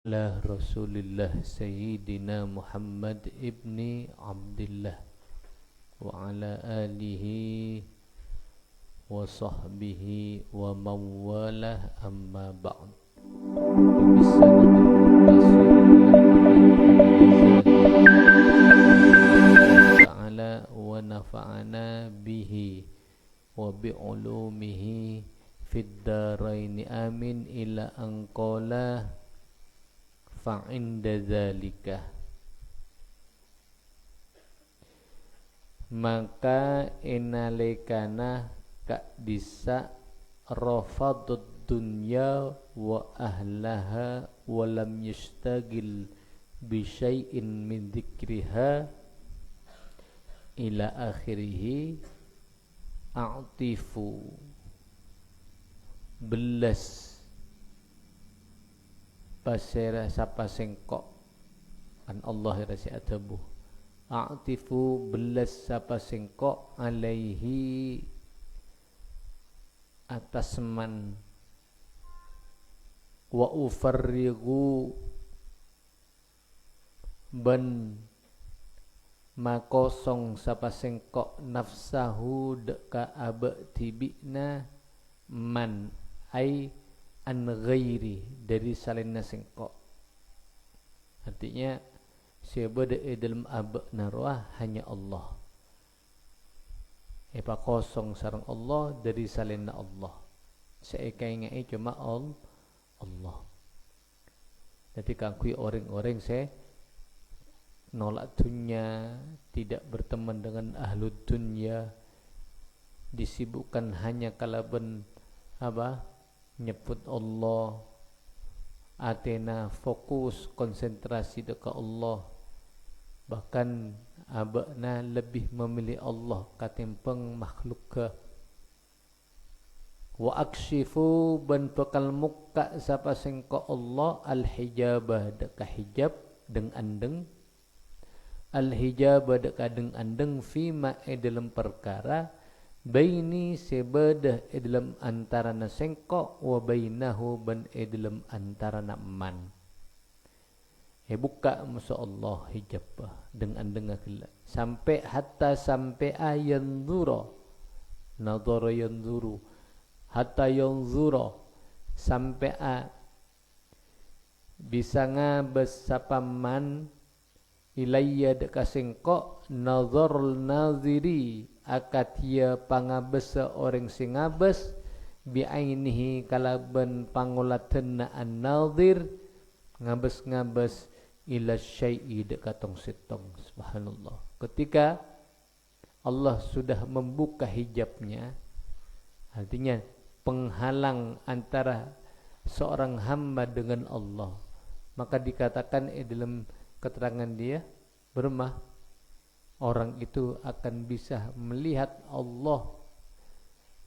Ala Rasulillah Sayyidina Muhammad ibni Abdullah wa ala alihi wa sahbihi wa mawalah amma ba'd. Ta'ala wa nafa'ana bihi wa bi'ulumihi fid daraini amin ila anqala fa'inda dzalika, maka inalekana kak bisa rafadud dunya wa ahlaha wa lam yastagil bi syai'in min dzikriha ila akhirih a'tifu belas pasera sapa sengkok an Allah rasi atabu a'tifu belas sapa sengkok alaihi atas man wa ufarrigu ban makosong sapa sengkok nafsahu deka abtibina man ai an ghairi dari salina sengkok. Artinya siapa dalam abak narwah hanya Allah. Epa kosong sarang Allah dari salina Allah. Seekainya cuma Allah. Jadi kangkui orang-orang saya nolak dunia, tidak berteman dengan ahlu dunia, disibukkan hanya kalaban nyebut Allah, atena fokus konsentrasi dekat Allah, bahkan abakna lebih memilih Allah katimbang makhluk ke. Wa akshifu ban bekal muka sapa sengko Allah al hijabah deka hijab deng andeng, al hijabah deka deng andeng fima dalam perkara baini sebadah dalam antara na sengkok wa bainahu ban dalam antara na man. Buka masa Allah hijab dengan dengar sampai hatta sampai ayanzura nadhara yanzuru hatta yanzura sampai bisa ngabes sapa man ilayya deka sengkok nadharul naziri akatia pangabesa orang sing ngabes biainihi kalaban pangolatenna an-nadhir ngabes-ngabes ila syai'i dekatong setong. Subhanallah, ketika Allah sudah membuka hijabnya, artinya penghalang antara seorang hamba dengan Allah, maka dikatakan dalam keterangan dia bermah orang itu akan bisa melihat Allah,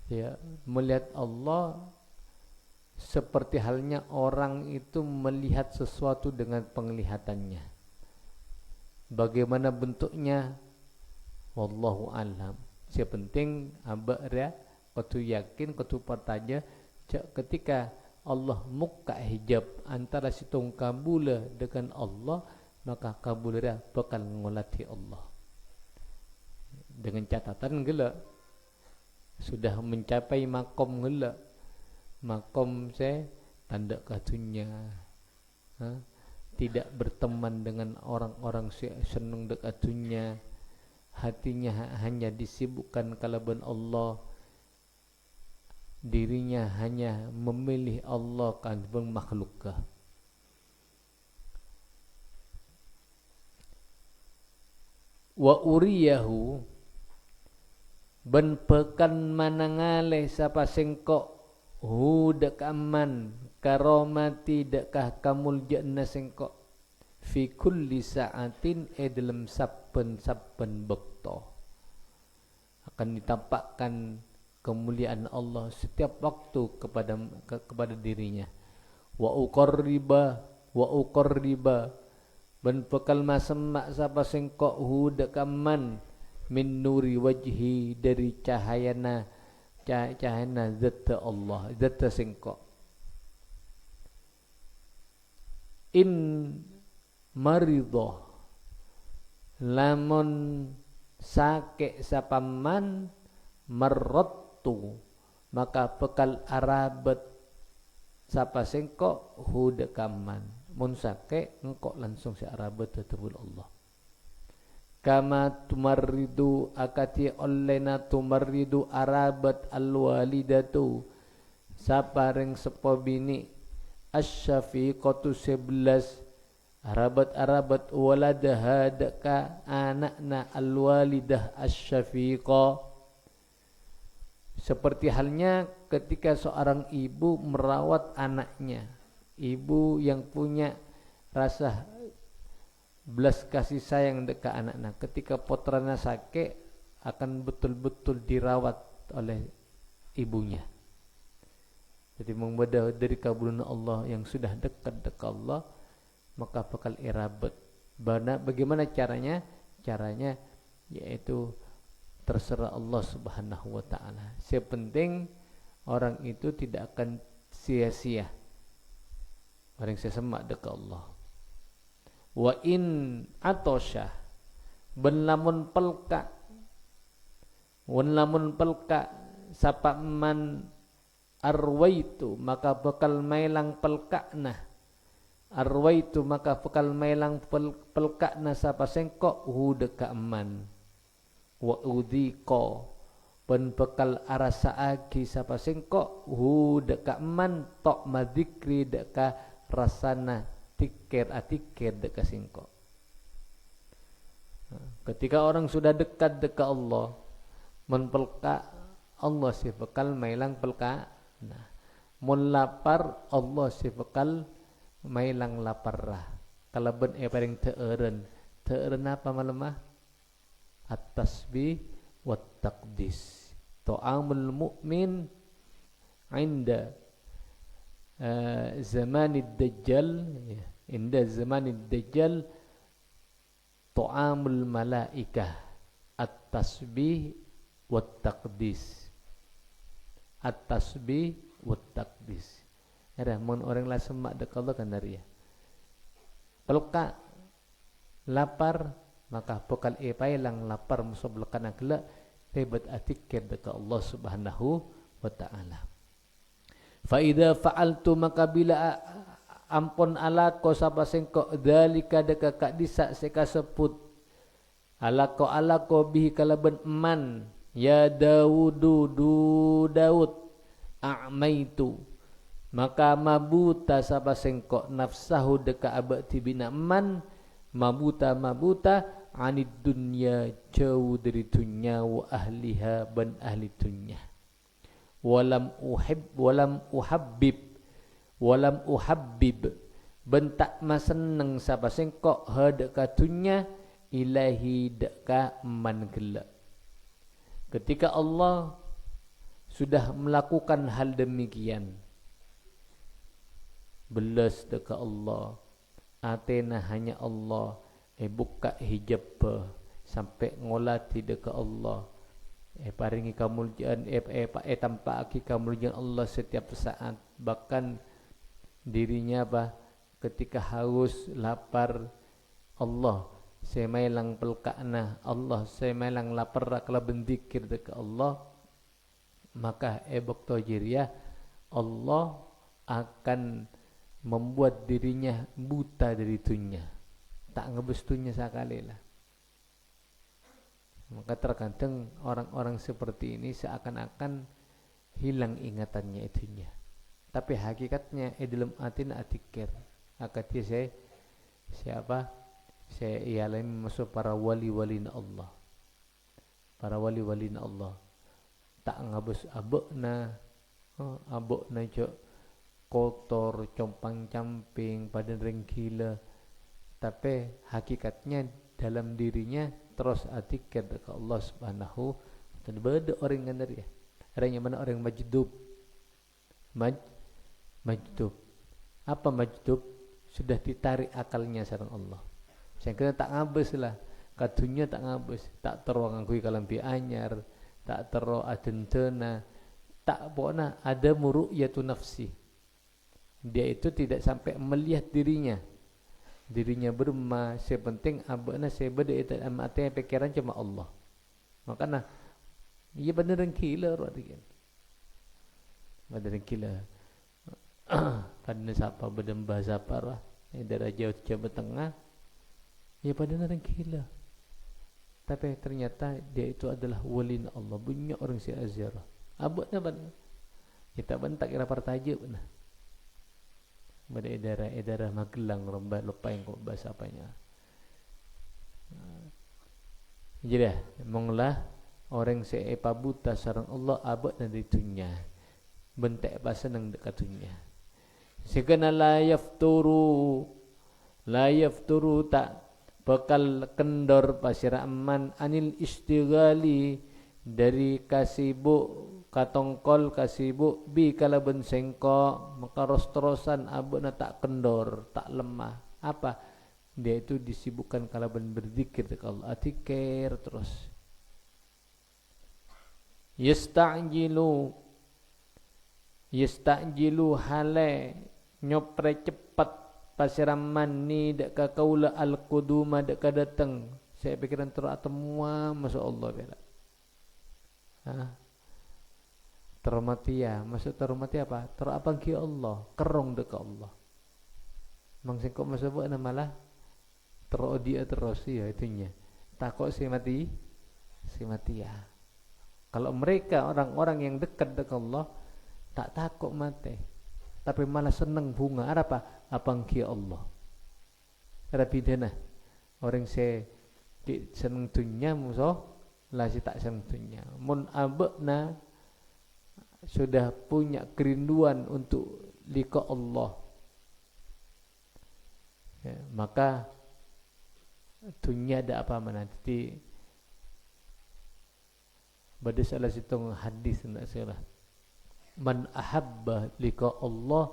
ya, melihat Allah seperti halnya orang itu melihat sesuatu dengan penglihatannya. Bagaimana bentuknya? Wallahu alam. Yang penting abak dia, kau yakin, kau pertanya, ketika Allah muka hijab antara situng kabula dengan Allah, maka kabula dia bakal ngolati Allah. Dengan catatan gila sudah mencapai makom gila, makom saya tanda katunya, tidak berteman dengan orang-orang senang dekatunya, hatinya hanya disibukkan kalaban Allah, dirinya hanya memilih Allah kan makhlukah. Wa uriyahu ben pekan manangale sapa sengkok hu dek aman karomati dekah kamul jana sengkok fi kulli sa'atin dalam saben bekto akan ditampakkan kemuliaan Allah setiap waktu kepada dirinya. Wa uqarriba ben pekal masemak sapa sengkok hu dek aman min nuri wajhi dari cahayana zat Allah, zat sengkok in maridoh lamun sake sapaman marottu maka bekal arabet sapa sengko hudekaman mun sake engkok langsung si arabet tetebul Allah kama tumarridu akati ollena tumarridu arabat alwalidatu saparing sepo bini asyafiqatu 11 arabat waladaha deka anakna alwalidah asyafiqah seperti halnya ketika seorang ibu merawat anaknya ibu yang punya rasa belas kasih sayang dekat anak-anak ketika putranya sakit akan betul-betul dirawat oleh ibunya jadi membawa dari kabulan Allah yang sudah dekat Allah maka bakal irabat bagaimana caranya yaitu terserah Allah Subhanahu wa taala sepenting orang itu tidak akan sia-sia orang sesemak dekat Allah wa in atosha ben lamun pelka sapa man arwaitu maka bakal mailang pelkakna arwaitu maka bakal mailang pelkakna sapa sengkok hudeka man wa udhiqa pen bekal arasaagi sapa sengkok hudeka man tok madzikri deka rasana tikir deka singko. Ketika orang sudah dekat Allah, menpelka Allah si bekal mailang pelka. Nah, mun lapar Allah si bekal mailang laparrah. Kalau ben paring teureun apa malemah? At-tasbih wa taqdis. Ta'amul mu'min inda zamanid dajjal inda zamanid dajjal ta'amul malaikah at-tasbih wat taqdis at-tasbih wat taqdis ada mun orang lah semak dekat Allah kan dari ya pelka lapar maka bekal pailang lapar musuh belakana kelak hebat atikir dekat Allah Subhanahu wa taala. Fa idza fa'altu maka bila ampun alako sapa sengko dzalika deka kak disa seka sebut alako bihi kalaban man ya Daudu Daud a'maitu maka mabuta sapa sengko nafsahu deka abati bina man mabuta anid dunya jauh dari dunya wa ahliha ban ahli dunya walam uhabbib bentak maseneng sapa sengkok hadaka dunya ilahi deka man gelak ketika Allah sudah melakukan hal demikian belas deka Allah atena hanya Allah buka hijab sampai ngolati deka Allah paringi kemuliaan tampaki kemuliaan Allah setiap saat bahkan dirinya ketika haus lapar Allah saya mailang pelkana Allah saya mailang lapar kalau bendikir dekat Allah maka ebok tojiriah Allah akan membuat dirinya buta dari dunia tak ngebestunya sekali lah. Maka terkadang orang-orang seperti ini seakan-akan hilang ingatannya itunya. Tapi hakikatnya dalam atina atikir. Akati siapa? Saya ialah masuk para wali-walina Allah. Para wali-walina Allah. Tak ngabus abokna cok kotor, compang-camping, badan ringgila. Tapi hakikatnya dalam dirinya terus atikir ke Allah Subhanahu dan beda orang kan dari orang yang mana orang majdub apa majdub sudah ditarik akalnya sareng Allah saya kira tak ngabes lah kadunya tak ngabes tak terowang nganggo kalambi anyar tak tero adentena tak pokoknya ada muru'yatu nafsi dia itu tidak sampai melihat dirinya dirinya berma, sepenting abana sebeda itu amate pikiran cuma Allah. Makanya ia beneran gila radikan. Beneran gila. Pada siapa berdembah siapa dari jauh Jawa Tengah, ia beneran gila. Tapi ternyata dia itu adalah wali Allah. Banyak orang si Azhar. Abana benar. Kita bentak kira partaje benar. Pada edara Magelang lupa yang kok bahasa apanya. Jadi monglah orang seepa buta sarang Allah abad dan ditunya bentek bahasa nang dekatunya. Sekena la yafturu tak bakal kendor pasiraman anil istighali dari kasibuk katongkol kasibuk bi kalaben sengko maka ros-terosan abuna tak kendor tak lemah apa dia itu disibukkan kalaben berzikir kepada Allah atikir terus yasta'jilu hale nyopre cepat pasiraman ni dak ka kaula al-quduma dak ka dateng saya pikiran terus atemua masyaallah bela termatia, maksud termatia apa? Terapangki Allah, kerong dekat Allah. Mangsing kok masuk nama malah terodia terus ya itunya. Takut si mati ya. Kalau mereka orang-orang yang dekat dengan Allah tak takut mati, tapi malah senang bunga. Apa? Apangki Allah. Ada pidana. Orang se senang dunia musuh, lah si tak senang dunia. Mun abekna sudah punya kerinduan untuk liqa Allah ya, maka dunia ada apa mana jadi pada salah satu hadis nak salah man ahabba liqa Allah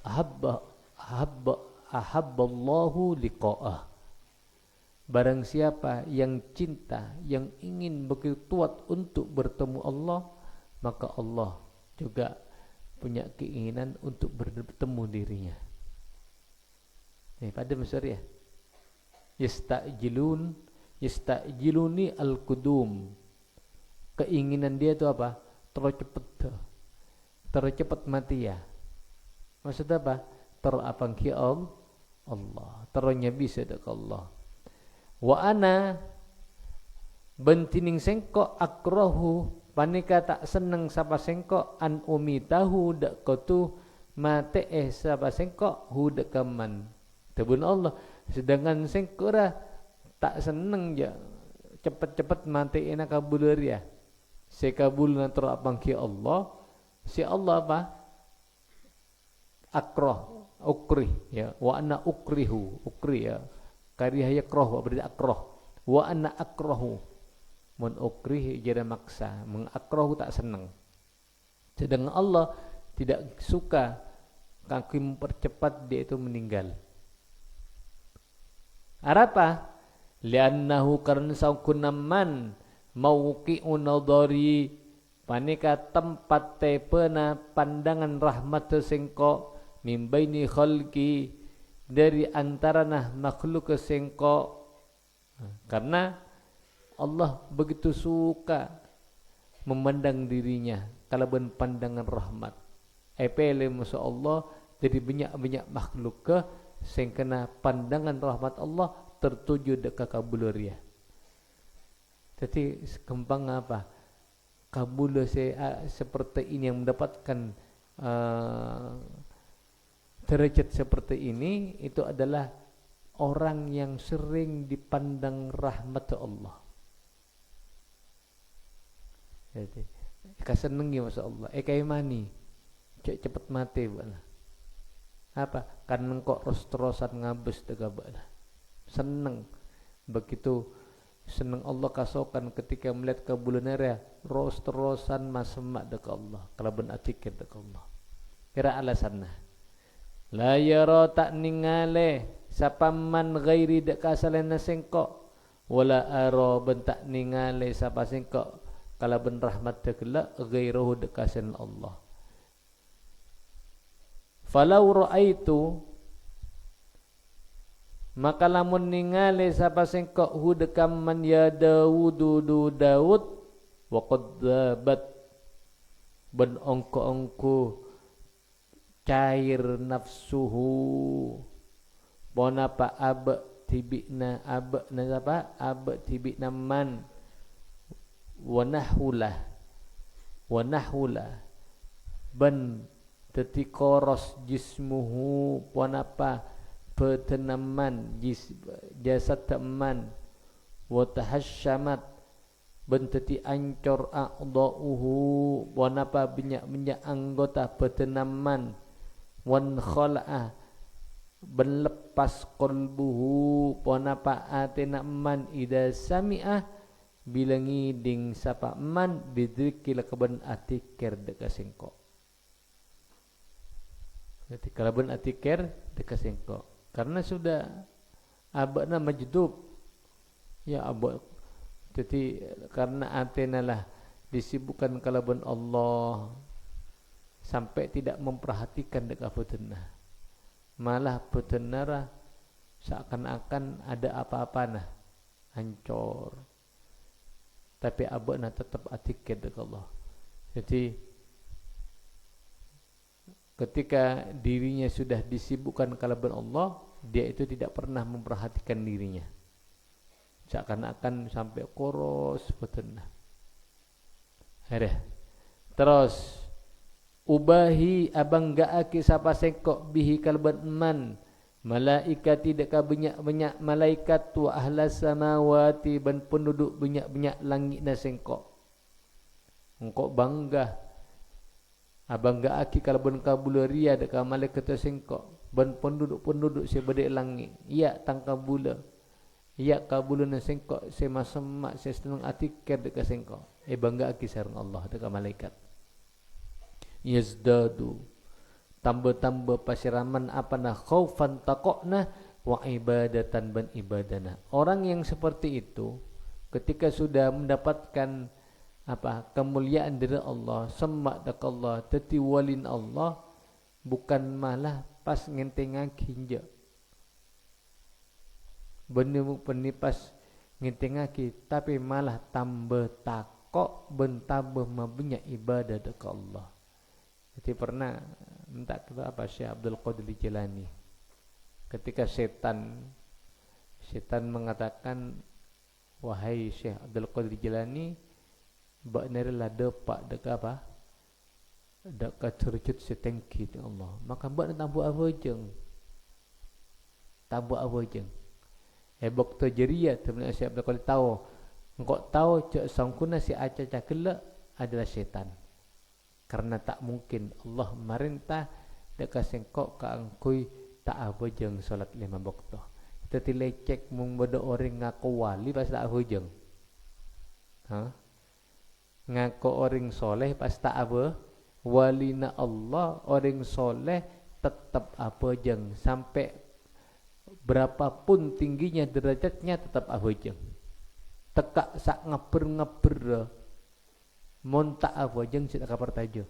ahabba Allahu liqa'ah. Barang siapa yang cinta yang ingin begitu kuat untuk bertemu Allah, maka Allah juga punya keinginan untuk bertemu dirinya. Pada Mesir ya. Yasta'jiluni al-qudum. Keinginan dia itu apa? Tercepat mati ya. Maksudnya apa? Terapangki Allah. Ternya bisa dekat Allah. Wa ana bentining sengko akrahu panika tak seneng sapa sengko an umitahu dak kotu mate sapa sengko hu dekaman tebun Allah sedangkan sengko dah tak seneng ya cepet-cepet mate ena kabulur ya sekabul nanti apangki Allah si Allah apa ukri ya wa ana ukri ya karya yakrah berarti akrah wa ana akrahu mun ukrih jadi maksa, mengakrahu tak senang. Sedangkan Allah tidak suka kaki mempercepat dia itu meninggal. Apa? Liannahu karena saukunaman mauqi'un nadhari panika tempat tepena pandangan rahmat sengko mimbaini khalqi dari antara makhluk sengko karena Allah begitu suka memandang dirinya kalau pandangan rahmat. Epele masya Allah jadi banyak-banyak makhluk ke sing kena pandangan rahmat Allah tertuju dekat kabuluria. Jadi kembang apa? Kabul seperti ini yang mendapatkan derajat seperti ini itu adalah orang yang sering dipandang rahmat Allah. Jadi kasenengi masyaallah kayak mani cepet mati bala apa karena kok ros-terosan ngabes tega bala seneng begitu seneng Allah kasokan ketika melihat kabulunera ros-terosan masemak dekat Allah kalaban atikir dekat Allah kira alasanna la yara tak ningale sapaman ghairi dak kasalena sengko wala ara bentak ningale sapa sengko kalau ben rahmat tegela ghairuhu dekasan Allah. Falau ra'aitu Maka lamun ningali sapa sengkok hudekam man ya Dawudu Daud wa qad dhabat ben ongko cair nafsuhu bonapa abe tibikna abe na apa abe tibikna man wanahula ben tetikoros jismuhu bonapa petenaman jasad teman wa tahasyamat benteti ancor a'dha'uhu wanapa minyak anggota petenaman wan khala'ah ben lepas qalbuhu wanapa atina man ida sami'ah bila ngiding sapa man bidrikil keben atikir deka sengko ketika laban atikir deka sengko karena sudah abadna majdub ya abad. Jadi karena antena lah disibukkan kalaban Allah sampai tidak memperhatikan dekat petenah, malah petenara seakan-akan ada apa-apa nah hancur. Tapi abadna tetap atiket dekat Allah. Jadi ketika dirinya sudah disibukkan kalaban Allah, dia itu tidak pernah memperhatikan dirinya. Seakan-akan sampai koros petenah. Terus ubahi abanggaaki sapa sengkok bihi kalban man malaikat tidak banyak malaikat wa ahlas samawati ban penduduk banyak langit na sengkok. Engkau bangga abanggaaki kalban kabularia dekat malaikat sengkok ban penduduk sebedek langit. Ya tangkabula. Ya kabulun sengkok semasemak seseneng atikir dekat sengkok bangga aki sareng Allah dekat malaikat yazdadu tambah pasiraman apana khaufan taqokna wa ibadatan ban ibadana. Orang yang seperti itu ketika sudah mendapatkan kemuliaan dari Allah semak dekat Allah teti walin Allah bukan malah pas ngentengaki hinja benih penipas ngintengaki tapi malah tambah takok ben tambah mabnya ibadah dekat Allah. Jadi pernah minta kita Syekh Abdul Qadir Jilani ketika setan mengatakan wahai Syekh Abdul Qadir Jilani bak nerela depak dekat dekat terjut setengki Allah maka bak tambu awajeng Ebok terjeria teman Syekh Abdul Qadir tahu engkau tahu cak sangkuna si aca gelak adalah setan karena tak mungkin Allah merintah dekat sengkok ka angkui tak abojeng salat 5 waktu teti lecek mung bodo orang ngaku wali pas tak abojeng ngaku orang soleh pas tak apa walina Allah orang soleh tetap abojeng sampai berapapun tingginya derajatnya tetap abojeng. Tekak sak ngeber mon tak abojeng sik kapar tajo.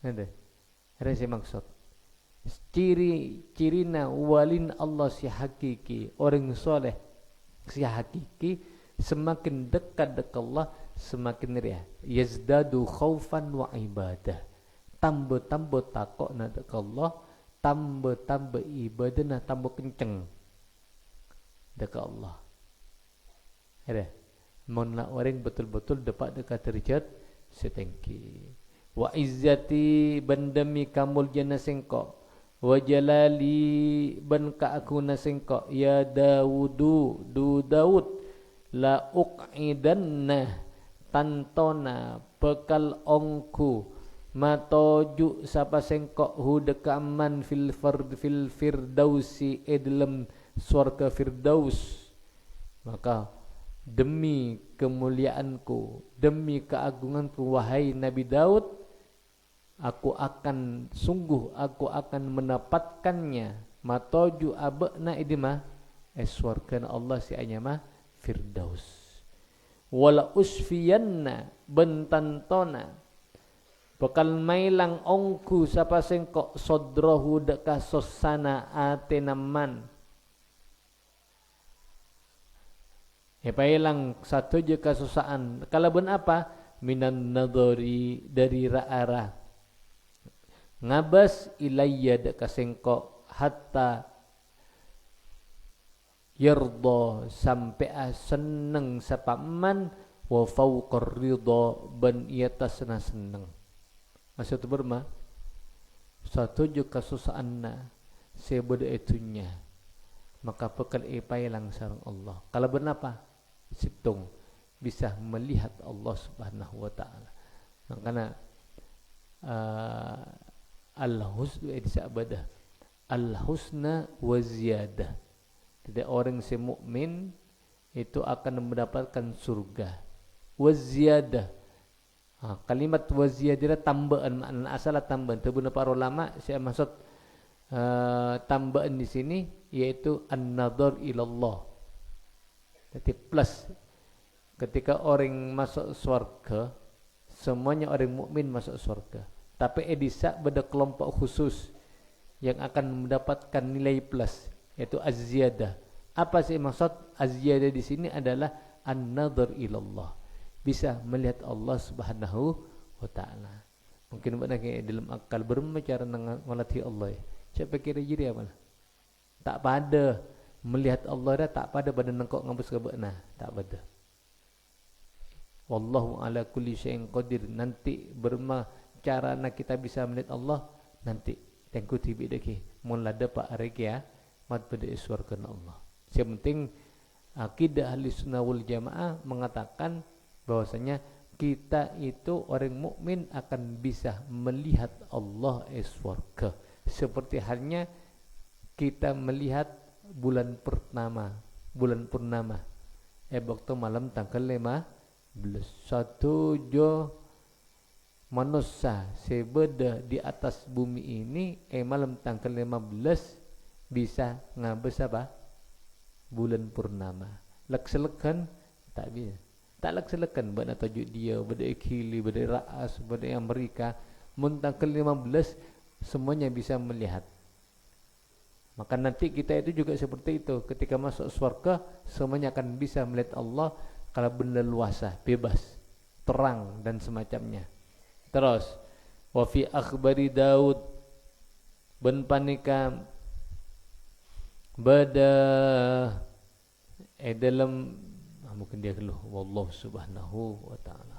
Ada si maksud. Ciri-cirina walin Allah si hakiki, orang soleh si hakiki semakin dekat dekat Allah semakin riah. Yazdadu khaufan wa ibadah. Tambah takokna dekat Allah. Tambah ibadah tambah kenceng dekat Allah. Mohonlah orang betul-betul dapat dekat derajat setengki. Wa izzati bandami kamul jana sengkok. Wa jalali ban kaakuna sengkok. Ya Dawudu Daud la uqidanna tantona bekal ongku matoju sapa sengkok hudekaman fil firdausi dalam surga firdaus maka demi kemuliaanku demi keagunganku wahai Nabi Daud aku akan mendapatkannya matoju abna idima surga Allah si anyama firdaus wala usfiyanna bentantona bakal mailang ongku sapa sengkok sodrahu dekas sosana atenaman Epailang satu je kesusaan. Kalau ben apa? Minan nadori dari ra'ara. Ngabas ilayya dak kasengko hatta yarda sampai seneng sapaman wa fauqar ridha ban ia tasna seneng. Maksud berma satu je kasusaanna sebeda itunya maka pekal ipai langsung Allah. Kalau benapa situng bisa melihat Allah Subhanahu wa taala. Makanya al-husna disabada al-husna wa ziyadah. Tidak orang si mukmin itu akan mendapatkan surga. Wa ziyadah. Kalimat wa ziyadah tambahan makna asal tambahan. Tebuna para ulama saya maksud tambahan di sini yaitu an-nadhar ilallah. Jadi plus ketika orang masuk surga, semuanya orang mukmin masuk surga. Tapi edisa pada kelompok khusus yang akan mendapatkan nilai plus yaitu az-ziyadah. Apa sih maksud az-ziyadah di sini adalah an-nadhar ilallah. Bisa melihat Allah Subhanahu wa taala. Mungkin benar kayak dalam akal berbicara melatih Allah. Siapa kira jadi apa? Tak pada melihat Allah dah, tak pada nengkok ngabus kebena, tak pada. Wallahu ala kulli syai'in qadir. Nanti berma cara nak kita bisa melihat Allah nanti. Tengku tibi deki. Mula dapat arek ya. Mat pada surga Allah. Yang penting akidah ahli sunnah wal jamaah mengatakan bahwasanya kita itu orang mukmin akan bisa melihat Allah surga. Seperti halnya kita melihat bulan purnama. Waktu malam tanggal 15. Satu jo manusia sebeda di atas bumi ini malam tanggal 15 bisa ngabes apa? Bulan purnama. Lakselekan tak bisa. Tak lakselekan bana tajuk dia, bada ikili, bada raas, bada Amerika. Mun tanggal 15 semuanya bisa melihat. Maka nanti kita itu juga seperti itu. Ketika masuk surga semuanya akan bisa melihat Allah kalau benar luasa, bebas, terang dan semacamnya. Terus wa fi akhbari Daud ben panika bada dalam mungkin dia keluh wallahu subhanahu wa ta'ala